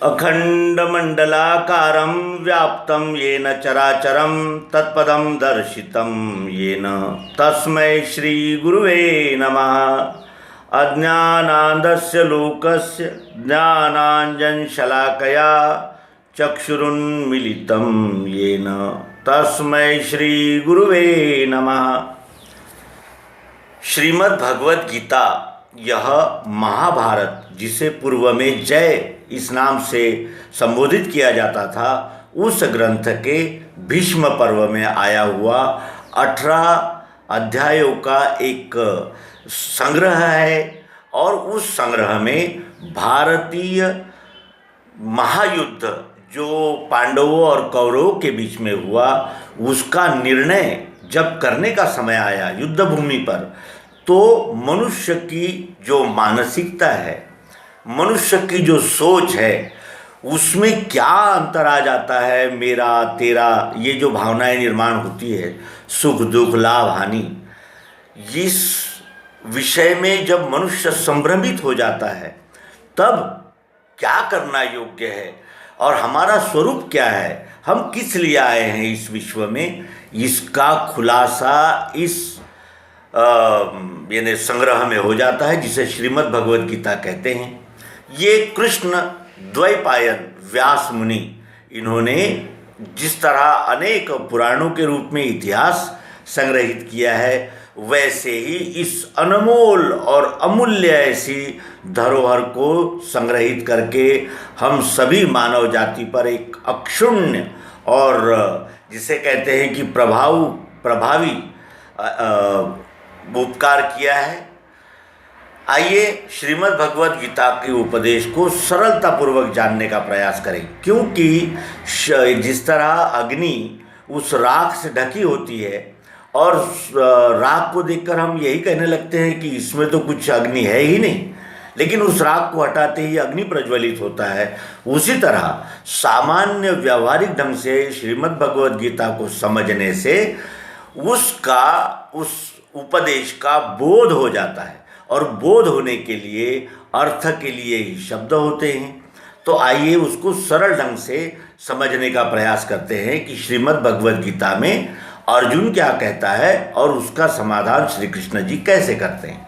अखंडमंडलाकारं व्याप्तं येन चराचरं तत्पदं दर्शितं येन तस्मै श्रीगुरुवे नमः। अज्ञानान्धस्य लोकस्य ज्ञानाञ्जनशलाकया चक्षुरुन्मीलितं येन तस्मै श्रीगुरुवे नमः। श्रीमद् भगवद गीता, यह महाभारत, जिसे पूर्व में जय इस नाम से संबोधित किया जाता था, उस ग्रंथ के भीष्म पर्व में आया हुआ 18 अध्यायों का एक संग्रह है। और उस संग्रह में भारतीय महायुद्ध जो पांडवों और कौरवों के बीच में हुआ, उसका निर्णय जब करने का समय आया युद्ध भूमि पर, तो मनुष्य की जो मानसिकता है, मनुष्य की जो सोच है, उसमें क्या अंतर आ जाता है, मेरा तेरा, ये जो भावनाएं निर्माण होती है, सुख दुख लाभ हानि, इस विषय में जब मनुष्य संभ्रमित हो जाता है, तब क्या करना योग्य है और हमारा स्वरूप क्या है, हम किस लिए आए हैं इस विश्व में, इसका खुलासा इस यानी संग्रह में हो जाता है, जिसे श्रीमद् भगवद गीता कहते हैं। ये कृष्ण द्वैपायन व्यास मुनि, इन्होंने जिस तरह अनेक पुराणों के रूप में इतिहास संग्रहित किया है, वैसे ही इस अनमोल और अमूल्य ऐसी धरोहर को संग्रहित करके हम सभी मानव जाति पर एक अक्षुण्य और जिसे कहते हैं कि प्रभावी उपकार किया है। आइए श्रीमद् भगवद गीता के उपदेश को सरलतापूर्वक जानने का प्रयास करें, क्योंकि जिस तरह अग्नि उस राख से ढकी होती है और राख को देखकर हम यही कहने लगते हैं कि इसमें तो कुछ अग्नि है ही नहीं, लेकिन उस राख को हटाते ही अग्नि प्रज्वलित होता है, उसी तरह सामान्य व्यावहारिक ढंग से श्रीमद् भगवद गीता को समझने से उस उपदेश का बोध हो जाता है, और बोध होने के लिए अर्थ के लिए ही शब्द होते हैं। तो आइए उसको सरल ढंग से समझने का प्रयास करते हैं कि श्रीमद् भगवद गीता में अर्जुन क्या कहता है और उसका समाधान श्री कृष्ण जी कैसे करते हैं।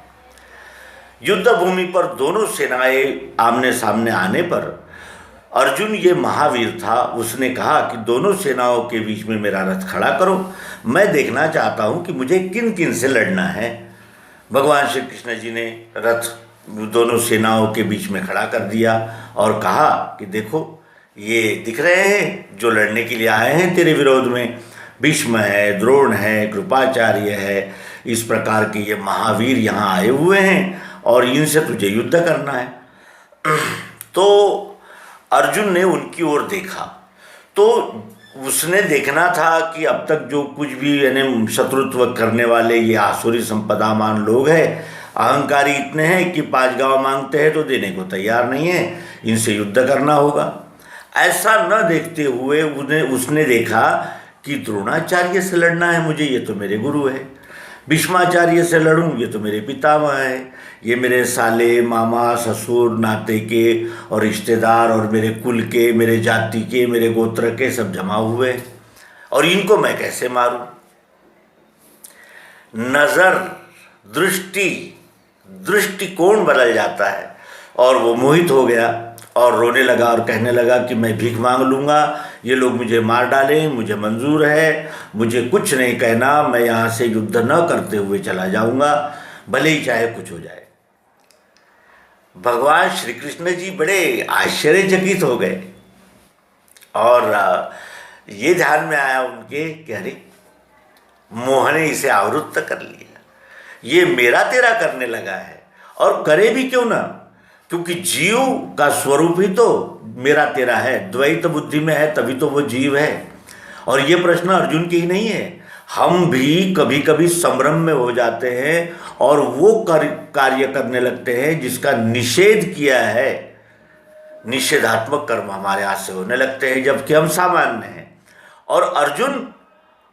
युद्ध भूमि पर दोनों सेनाएं आमने सामने आने पर अर्जुन ये महावीर था, उसने कहा कि दोनों सेनाओं के बीच में मेरा रथ खड़ा करो, मैं देखना चाहता हूँ कि मुझे किन किन से लड़ना है। भगवान श्री कृष्ण जी ने रथ दोनों सेनाओं के बीच में खड़ा कर दिया और कहा कि देखो, ये दिख रहे हैं जो लड़ने के लिए आए हैं तेरे विरोध में, भीष्म है, द्रोण है, कृपाचार्य है, इस प्रकार के ये महावीर यहाँ आए हुए हैं और इनसे तुझे युद्ध करना है। तो अर्जुन ने उनकी ओर देखा, तो उसने देखना था कि अब तक जो कुछ भी यानी शत्रुत्व करने वाले ये आसुरी संपदामान लोग हैं, अहंकारी इतने हैं कि 5 गांव मांगते हैं तो देने को तैयार नहीं है, इनसे युद्ध करना होगा। ऐसा न देखते हुए उसने देखा कि द्रोणाचार्य से लड़ना है मुझे, ये तो मेरे गुरु है, भीष्माचार्य से लड़ूं, ये तो मेरे पितामह है, ये मेरे साले मामा ससुर नाते के और रिश्तेदार और मेरे कुल के, मेरे जाति के, मेरे गोत्र के सब जमा हुए, और इनको मैं कैसे मारूं। नज़र दृष्टिकोण बदल जाता है और वो मोहित हो गया और रोने लगा और कहने लगा कि मैं भीख मांग लूँगा, ये लोग मुझे मार डालें, मुझे मंजूर है, मुझे कुछ नहीं कहना, मैं यहाँ से युद्ध न करते हुए चला जाऊँगा, भले ही चाहे कुछ हो जाए। भगवान श्री कृष्ण जी बड़े आश्चर्यचकित हो गए और ये ध्यान में आया उनके कि अरे, मोह ने इसे आवृत्त कर लिया, ये मेरा तेरा करने लगा है, और करे भी क्यों ना, क्योंकि जीव का स्वरूप ही तो मेरा तेरा है, द्वैत बुद्धि में है तभी तो वो जीव है। और ये प्रश्न अर्जुन की ही नहीं है, हम भी कभी कभी संभ्रम में हो जाते हैं और वो कार्य करने लगते हैं जिसका निषेध किया है, निषेधात्मक कर्म हमारे हाथ से होने लगते हैं, जबकि हम सामान्य हैं। और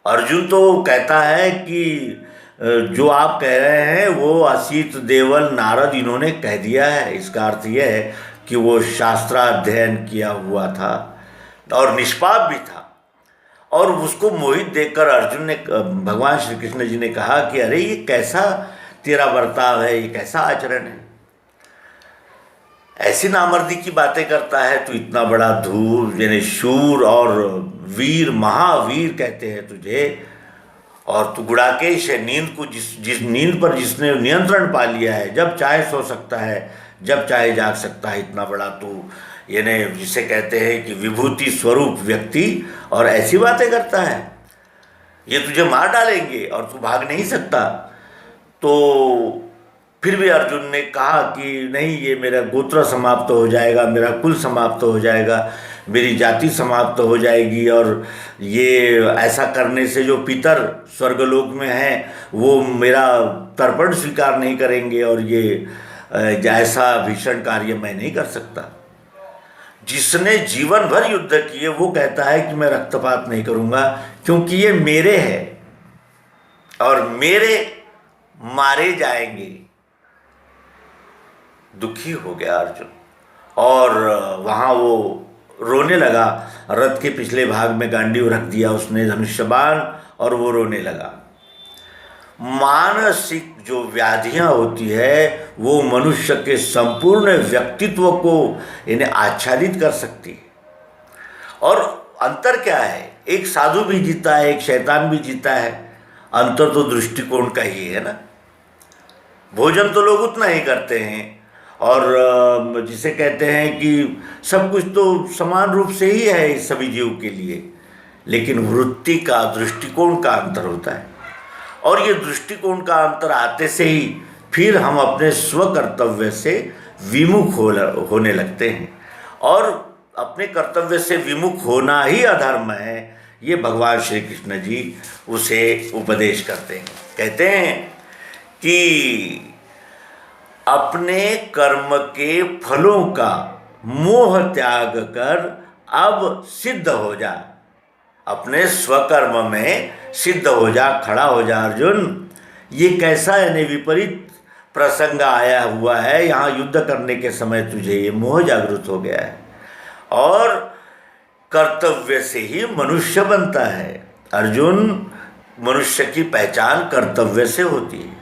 अर्जुन तो कहता है कि जो आप कह रहे हैं वो असीत देवल नारद इन्होंने कह दिया है। इसका अर्थ यह है कि वो शास्त्राध्ययन किया हुआ था और निष्पाप भी था। और उसको मोहित देखकर अर्जुन ने, भगवान श्री कृष्ण जी ने कहा कि अरे ये कैसा तेरा बर्ताव है, ये कैसा आचरण है, ऐसी नामर्दी की बातें करता है तू, इतना बड़ा धूर यानी शूर और वीर, महावीर कहते हैं तुझे, और तू गुड़ाकेश है। नींद को जिस नींद पर जिसने नियंत्रण पा लिया है, जब चाहे सो सकता है, जब चाहे जाग सकता है, इतना बड़ा तू यानी जिसे कहते हैं कि विभूति स्वरूप व्यक्ति, और ऐसी बातें करता है, ये तुझे मार डालेंगे और तू भाग नहीं सकता। तो फिर भी अर्जुन ने कहा कि नहीं, ये मेरा गोत्र समाप्त हो जाएगा, मेरा कुल समाप्त हो जाएगा, मेरी जाति समाप्त हो जाएगी, और ये ऐसा करने से जो पितर स्वर्गलोक में हैं वो मेरा तर्पण स्वीकार नहीं करेंगे, और ये ऐसा भीषण कार्य मैं नहीं कर सकता। जिसने जीवन भर युद्ध किए वो कहता है कि मैं रक्तपात नहीं करूँगा क्योंकि ये मेरे हैं और मेरे मारे जाएंगे। दुखी हो गया अर्जुन और वहाँ वो रोने लगा। रथ के पिछले भाग में गांडीव रख दिया उसने, धनुष्यबाण, और वो रोने लगा। मानसिक जो व्याधियाँ होती है वो मनुष्य के संपूर्ण व्यक्तित्व को इन्हें आच्छादित कर सकती है। और अंतर क्या है, एक साधु भी जीता है, एक शैतान भी जीता है, अंतर तो दृष्टिकोण का ही है ना। भोजन तो लोग उतना ही करते हैं, और जिसे कहते हैं कि सब कुछ तो समान रूप से ही है इस सभी जीव के लिए, लेकिन वृत्ति का, दृष्टिकोण का अंतर होता है। और ये दृष्टिकोण का अंतर आते से ही फिर हम अपने स्वकर्तव्य से विमुख होने लगते हैं, और अपने कर्तव्य से विमुख होना ही अधर्म है। ये भगवान श्री कृष्ण जी उसे उपदेश करते हैं। कहते हैं कि अपने कर्म के फलों का मोह त्याग कर अब सिद्ध हो जा, अपने स्वकर्म में सिद्ध हो जा, खड़ा हो जा अर्जुन। ये कैसा यानी विपरीत प्रसंग आया हुआ है, यहाँ युद्ध करने के समय तुझे ये मोह जागृत हो गया है, और कर्तव्य से ही मनुष्य बनता है अर्जुन। मनुष्य की पहचान कर्तव्य से होती है,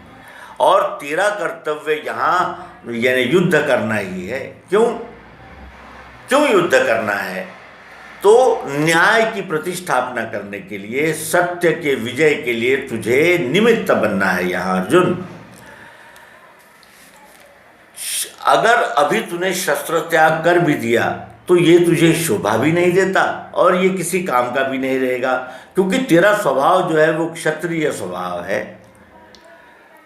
और तेरा कर्तव्य यहाँ यानी युद्ध करना ही है। क्यों युद्ध करना है? तो न्याय की प्रतिष्ठापना करने के लिए, सत्य के विजय के लिए तुझे निमित्त बनना है यहाँ अर्जुन। अगर अभी तूने शस्त्र त्याग कर भी दिया तो ये तुझे शोभा भी नहीं देता और ये किसी काम का भी नहीं रहेगा, क्योंकि तेरा स्वभाव जो है वो क्षत्रिय स्वभाव है।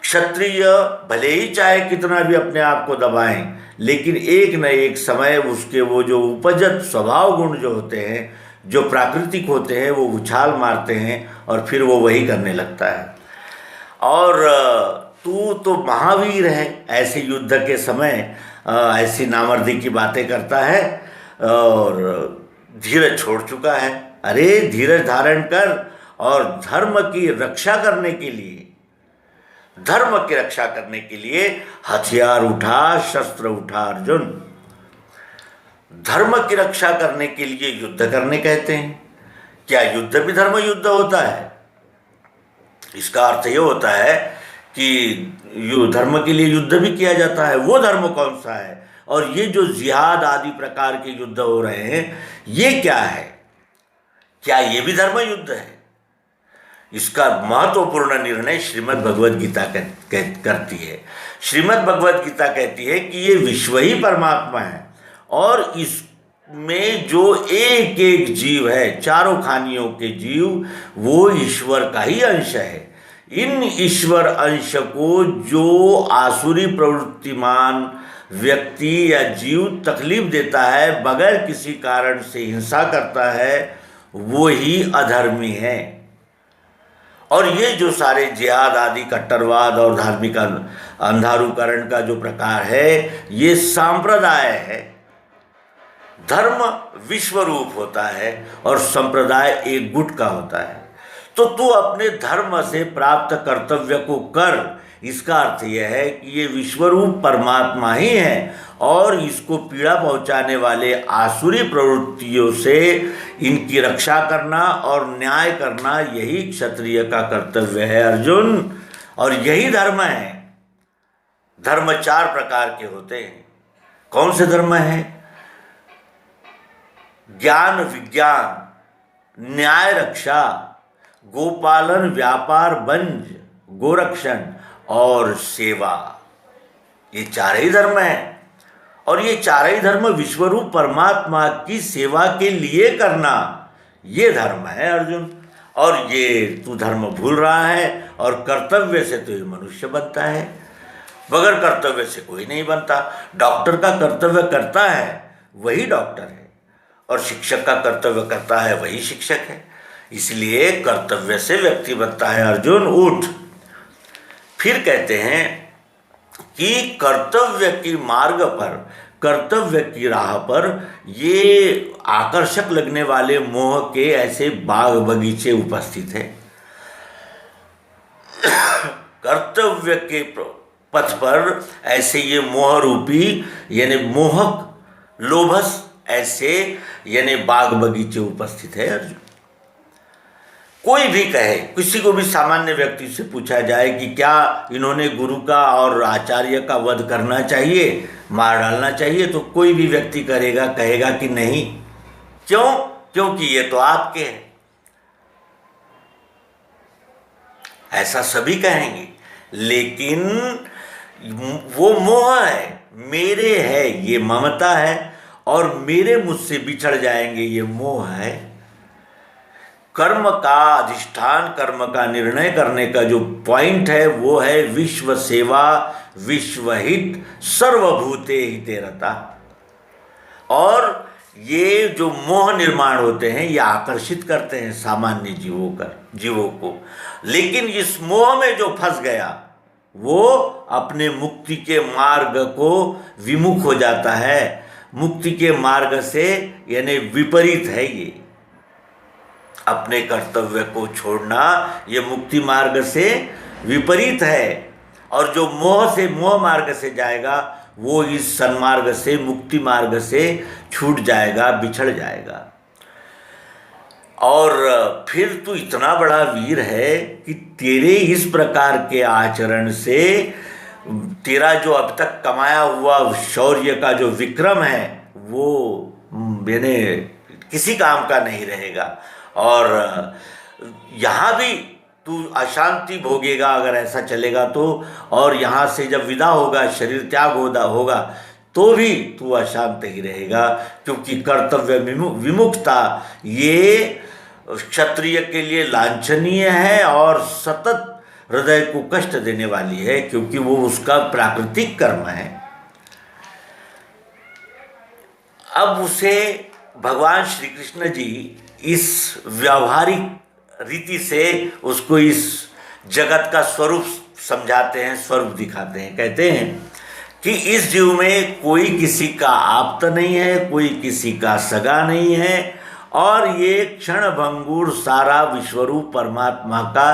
क्षत्रिय भले ही चाहे कितना भी अपने आप को दबाएं, लेकिन एक न एक समय उसके वो जो उपजत स्वभाव गुण जो होते हैं, जो प्राकृतिक होते हैं, वो उछाल मारते हैं और फिर वो वही करने लगता है। और तू तो महावीर है, ऐसे युद्ध के समय ऐसी नामर्दी की बातें करता है और धीरज छोड़ चुका है। अरे धीरज धारण कर और धर्म की रक्षा करने के लिए, धर्म की रक्षा करने के लिए हथियार उठा, शस्त्र उठा अर्जुन। धर्म की रक्षा करने के लिए युद्ध करने कहते हैं। क्या युद्ध भी धर्म युद्ध होता है? इसका अर्थ ये होता है कि धर्म के लिए युद्ध भी किया जाता है। वो धर्म कौन सा है? और ये जो जिहाद आदि प्रकार के युद्ध हो रहे हैं, ये क्या है? क्या ये भी धर्म युद्ध है? इसका महत्वपूर्ण निर्णय श्रीमद् भगवद गीता करती है। श्रीमद् भगवद गीता कहती है कि ये विश्व ही परमात्मा है, और इसमें जो एक एक जीव है, चारों खानियों के जीव, वो ईश्वर का ही अंश है। इन ईश्वर अंश को जो आसुरी प्रवृत्तिमान व्यक्ति या जीव तकलीफ देता है, बगैर किसी कारण से हिंसा करता है, वो ही अधर्मी है। और ये जो सारे जिहाद आदि कट्टरवाद और धार्मिक अंधारूकरण का जो प्रकार है, ये सांप्रदाय है। धर्म विश्व रूप होता है और संप्रदाय एक गुट का होता है। तो तू अपने धर्म से प्राप्त कर्तव्य को कर, इसका अर्थ यह है कि ये विश्वरूप परमात्मा ही है और इसको पीड़ा पहुंचाने वाले आसुरी प्रवृत्तियों से इनकी रक्षा करना और न्याय करना यही क्षत्रिय का कर्तव्य है अर्जुन। और यही धर्म है। धर्म 4 प्रकार के होते हैं। कौन से धर्म है? ज्ञान विज्ञान, न्याय रक्षा, गोपालन व्यापार वंज, गोरक्षण और सेवा। ये 4 ही धर्म हैं। और ये 4 ही धर्म विश्वरूप परमात्मा की सेवा के लिए करना, ये धर्म है अर्जुन। और ये तू धर्म भूल रहा है और कर्तव्य से तो ये मनुष्य बनता है, बगैर कर्तव्य से कोई नहीं बनता। डॉक्टर का कर्तव्य करता है वही डॉक्टर है और शिक्षक का कर्तव्य करता है वही शिक्षक है। इसलिए कर्तव्य से व्यक्ति बनता है अर्जुन, उठ। फिर कहते हैं कि कर्तव्य की मार्ग पर, कर्तव्य की राह पर ये आकर्षक लगने वाले मोह के ऐसे बाग बगीचे उपस्थित हैं। कर्तव्य के पथ पर ऐसे ये मोह रूपी यानी मोहक लोभस ऐसे यानी बाग बगीचे उपस्थित है अर्जुन। कोई भी कहे, किसी को भी सामान्य व्यक्ति से पूछा जाए कि क्या इन्होंने गुरु का और आचार्य का वध करना चाहिए, मार डालना चाहिए, तो कोई भी व्यक्ति कहेगा कि नहीं। क्यों? क्योंकि ये तो आपके हैं। ऐसा सभी कहेंगे, लेकिन वो मोह है, मेरे है, ये ममता है और मेरे मुझसे बिछड़ जाएंगे, ये मोह है। कर्म का अधिष्ठान, कर्म का निर्णय करने का जो पॉइंट है वो है विश्व सेवा, विश्व हित, सर्वभूते हिते रता। और ये जो मोह निर्माण होते हैं ये आकर्षित करते हैं सामान्य जीवों को, लेकिन इस मोह में जो फंस गया वो अपने मुक्ति के मार्ग को विमुख हो जाता है। मुक्ति के मार्ग से यानी विपरीत है ये। अपने कर्तव्य को छोड़ना ये मुक्ति मार्ग से विपरीत है। और जो मोह मार्ग से जाएगा वो इस सन्मार्ग से, मुक्ति मार्ग से छूट जाएगा, बिछड़ जाएगा। और फिर तू इतना बड़ा वीर है कि तेरे इस प्रकार के आचरण से तेरा जो अब तक कमाया हुआ शौर्य का जो विक्रम है वो यानी किसी काम का नहीं रहेगा। और यहाँ भी तू अशांति भोगेगा अगर ऐसा चलेगा तो, और यहाँ से जब विदा होगा, शरीर त्याग होगा तो भी तू अशांत ही रहेगा, क्योंकि कर्तव्य विमुखता ये क्षत्रिय के लिए लांछनीय है और सतत हृदय को कष्ट देने वाली है, क्योंकि वो उसका प्राकृतिक कर्म है। अब उसे भगवान श्री कृष्ण जी इस व्यावहारिक रीति से उसको इस जगत का स्वरूप समझाते हैं, स्वरूप दिखाते हैं। कहते हैं कि इस जीव में कोई किसी का आप्त नहीं है, कोई किसी का सगा नहीं है, और ये क्षण भंगुर सारा विश्वरूप परमात्मा का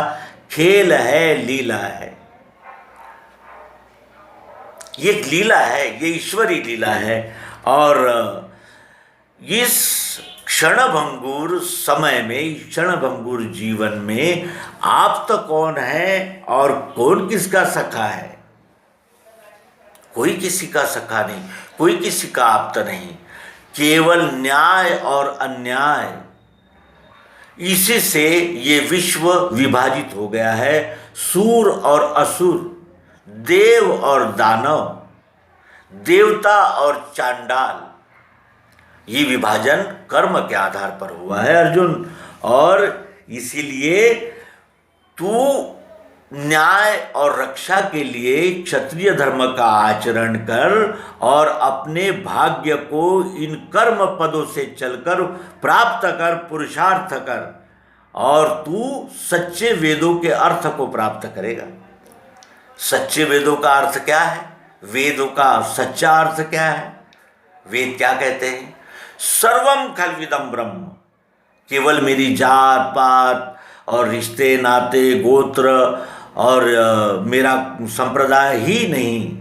खेल है, लीला है। ये एक लीला है, ये ईश्वरी लीला है। और इस क्षणभंगुर समय में, क्षणभंगुर जीवन में आप तो कौन है और कौन किसका सखा है? कोई किसी का सखा नहीं, कोई किसी का आप्त नहीं, केवल न्याय और अन्याय, इसी से ये विश्व विभाजित हो गया है। सूर और असुर, देव और दानव, देवता और चांडाल, ये विभाजन कर्म के आधार पर हुआ है अर्जुन। और इसीलिए तू न्याय और रक्षा के लिए क्षत्रिय धर्म का आचरण कर और अपने भाग्य को इन कर्म पदों से चलकर प्राप्त कर, पुरुषार्थ कर, और तू सच्चे वेदों के अर्थ को प्राप्त करेगा। सच्चे वेदों का अर्थ क्या है? वेदों का सच्चा अर्थ क्या है? वेद क्या कहते हैं? सर्वम खल्विदम ब्रह्म। केवल मेरी जात पात और रिश्ते नाते, गोत्र और मेरा संप्रदाय ही नहीं,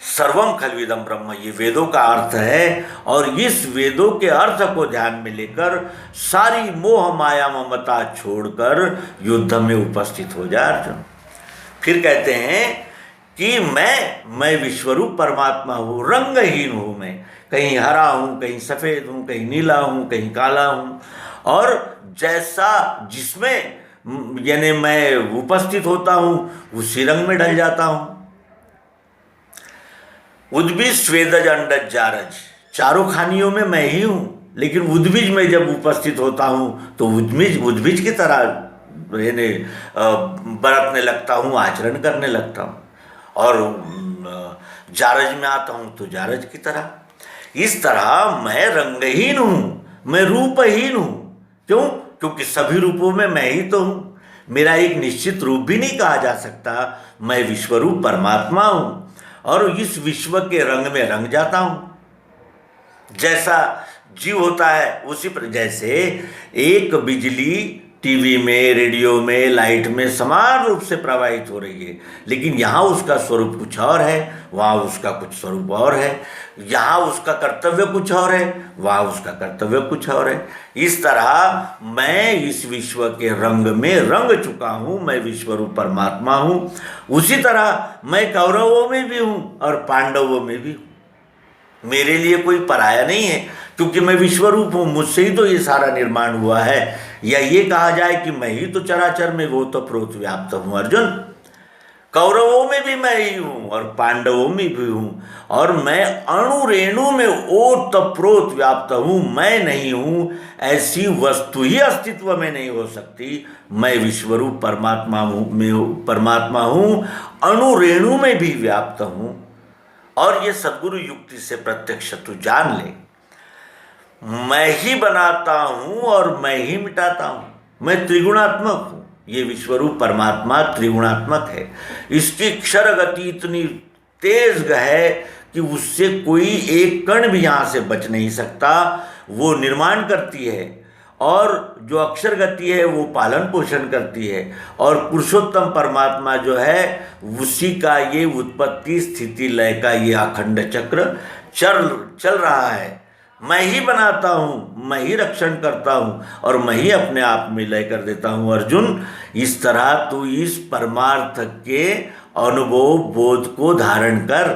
सर्वम खल्विदम ब्रह्म, ये वेदों का अर्थ है। और इस वेदों के अर्थ को ध्यान में लेकर सारी मोह माया ममता छोड़कर युद्ध में उपस्थित हो जा अर्जुन। फिर कहते हैं कि मैं विश्वरूप परमात्मा हूँ, रंगहीन हूँ मैं, कहीं हरा हूँ, कहीं सफ़ेद हूँ, कहीं नीला हूँ, कहीं काला हूँ। और जैसा जिसमें यानी मैं उपस्थित होता हूँ उसी रंग में ढल जाता हूँ। उद्भिज स्वेदज अंडज जारज, चारों खानियों में मैं ही हूँ, लेकिन उद्भिज में जब उपस्थित होता हूँ तो उद्भिज की तरह यानी बरतने लगता हूँ, आचरण करने लगता हूँ। और जारज में आता हूँ तो जारज की तरह। इस तरह मैं रंगहीन हूँ, मैं रूपहीन हूँ। क्यों? क्योंकि सभी रूपों में मैं ही तो हूँ। मेरा एक निश्चित रूप भी नहीं कहा जा सकता। मैं विश्वरूप परमात्मा हूँ और इस विश्व के रंग में रंग जाता हूँ। जैसा जीव होता है उसी पर, जैसे एक बिजली टीवी में, रेडियो में, लाइट में समान रूप से प्रवाहित हो रही है, लेकिन यहाँ उसका स्वरूप कुछ और है, वहाँ उसका कुछ स्वरूप और है। यहाँ उसका कर्तव्य कुछ और है, वहाँ उसका कर्तव्य कुछ और है। इस तरह मैं इस विश्व के रंग में रंग चुका हूँ, मैं विश्वरूप परमात्मा हूँ। उसी तरह मैं कौरवों में भी हूँ और पांडवों में भी हूँ। मेरे लिए कोई पराया नहीं है, क्योंकि मैं विश्वरूप हूँ, मुझसे ही तो ये सारा निर्माण हुआ है। या ये कहा जाए कि मैं ही तो चराचर में वो तो प्रोत व्याप्त हूँ अर्जुन। कौरवों में भी मैं ही हूँ और पांडवों में भी हूँ, और मैं अणु रेणु में ओतप्रोत व्याप्त हूँ। मैं नहीं हूँ ऐसी वस्तु ही अस्तित्व में नहीं हो सकती। मैं विश्वरूप परमात्मा हूँ, अणु रेणु में भी व्याप्त हूँ। और ये सद्गुरु युक्ति से प्रत्यक्ष तू जान ले। मैं ही बनाता हूँ और मैं ही मिटाता हूँ। मैं त्रिगुणात्मक हूँ। ये विश्वरूप परमात्मा त्रिगुणात्मक है। इसकी क्षर गति इतनी तेज है कि उससे कोई एक कण भी यहाँ से बच नहीं सकता। वो निर्माण करती है, और जो अक्षर गति है वो पालन पोषण करती है। और पुरुषोत्तम परमात्मा जो है उसी का ये उत्पत्ति स्थिति लय का ये अखंड चक्र चल रहा है। मैं ही बनाता हूँ, मैं ही रक्षण करता हूँ, और मैं ही अपने आप में लय कर देता हूँ अर्जुन। इस तरह तू इस परमार्थ के अनुभव बोध को धारण कर।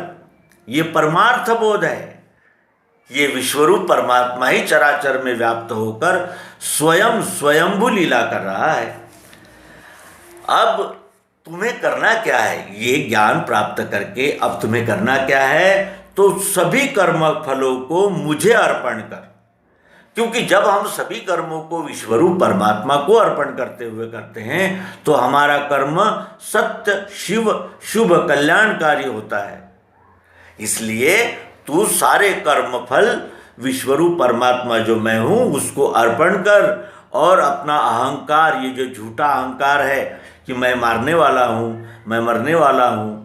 ये परमार्थ बोध है। ये विश्वरूप परमात्मा ही चराचर में व्याप्त होकर स्वयं स्वयंभू लीला कर रहा है। अब तुम्हें करना क्या है? ये ज्ञान प्राप्त करके अब तुम्हें करना क्या है? तो सभी कर्म फलों को मुझे अर्पण कर। क्योंकि जब हम सभी कर्मों को विश्वरूप परमात्मा को अर्पण करते हुए करते हैं तो हमारा कर्म सत्य, शिव, शुभ, कल्याणकारी होता है। इसलिए तू सारे कर्म फल विश्वरूप परमात्मा जो मैं हूँ उसको अर्पण कर, और अपना अहंकार, ये जो झूठा अहंकार है कि मैं मारने वाला हूँ, मैं मरने वाला हूँ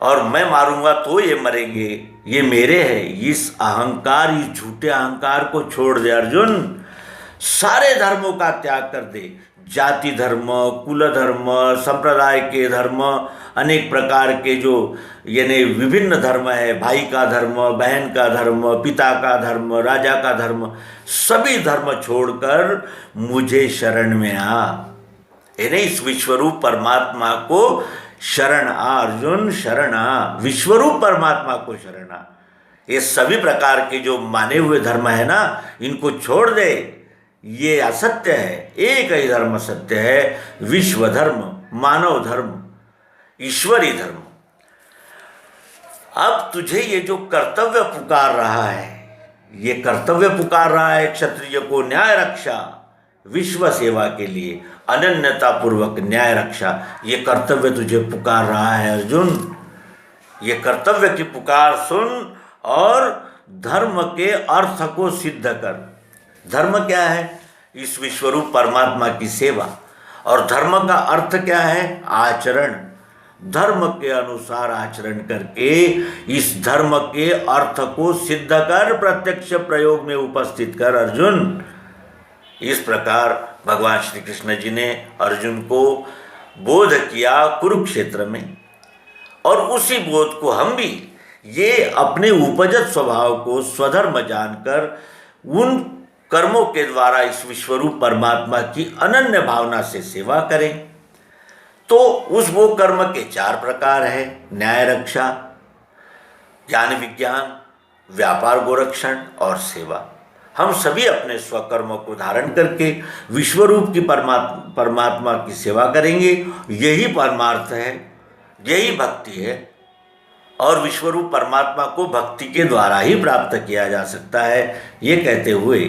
और मैं मारूंगा तो ये मरेंगे, ये मेरे है, इस अहंकार, इस झूठे अहंकार को छोड़ दे अर्जुन। सारे धर्मों का त्याग कर दे। जाति धर्म, कुल धर्म, संप्रदाय के धर्म, अनेक प्रकार के जो यानी विभिन्न धर्म है, भाई का धर्म, बहन का धर्म, पिता का धर्म, राजा का धर्म, सभी धर्म छोड़कर मुझे शरण में आ। यानी इस विश्वरूप परमात्मा को शरण आ अर्जुन, शरण आ, विश्वरूप परमात्मा को शरण आ। ये सभी प्रकार के जो माने हुए धर्म है ना, इनको छोड़ दे। ये असत्य है, एक ही धर्म सत्य है, विश्व धर्म, मानव धर्म, ईश्वरी धर्म। अब तुझे ये जो कर्तव्य पुकार रहा है, ये कर्तव्य पुकार रहा है क्षत्रिय को न्याय रक्षा, विश्व सेवा के लिए अनन्यता पूर्वक न्याय रक्षा, ये कर्तव्य तुझे पुकार रहा है अर्जुन। ये कर्तव्य की पुकार सुन और धर्म के अर्थ को सिद्ध कर। धर्म क्या है? इस विश्वरूप परमात्मा की सेवा। और धर्म का अर्थ क्या है? आचरण। धर्म के अनुसार आचरण करके इस धर्म के अर्थ को सिद्ध कर, प्रत्यक्ष प्रयोग में उपस्थित कर अर्जुन। इस प्रकार भगवान श्री कृष्ण जी ने अर्जुन को बोध किया कुरुक्षेत्र में, और उसी बोध को हम भी ये अपने उपजत स्वभाव को स्वधर्म जानकर उन कर्मों के द्वारा इस विश्वरूप परमात्मा की अनन्य भावना से सेवा करें। तो वो कर्म के 4 प्रकार है: न्याय रक्षा, ज्ञान विज्ञान, व्यापार गोरक्षण और सेवा। हम सभी अपने स्वकर्मों को धारण करके विश्वरूप की परमात्मा की सेवा करेंगे। यही परमार्थ है, यही भक्ति है, और विश्वरूप परमात्मा को भक्ति के द्वारा ही प्राप्त किया जा सकता है। ये कहते हुए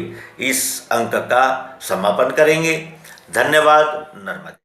इस अंक का समापन करेंगे। धन्यवाद। नर्मदे।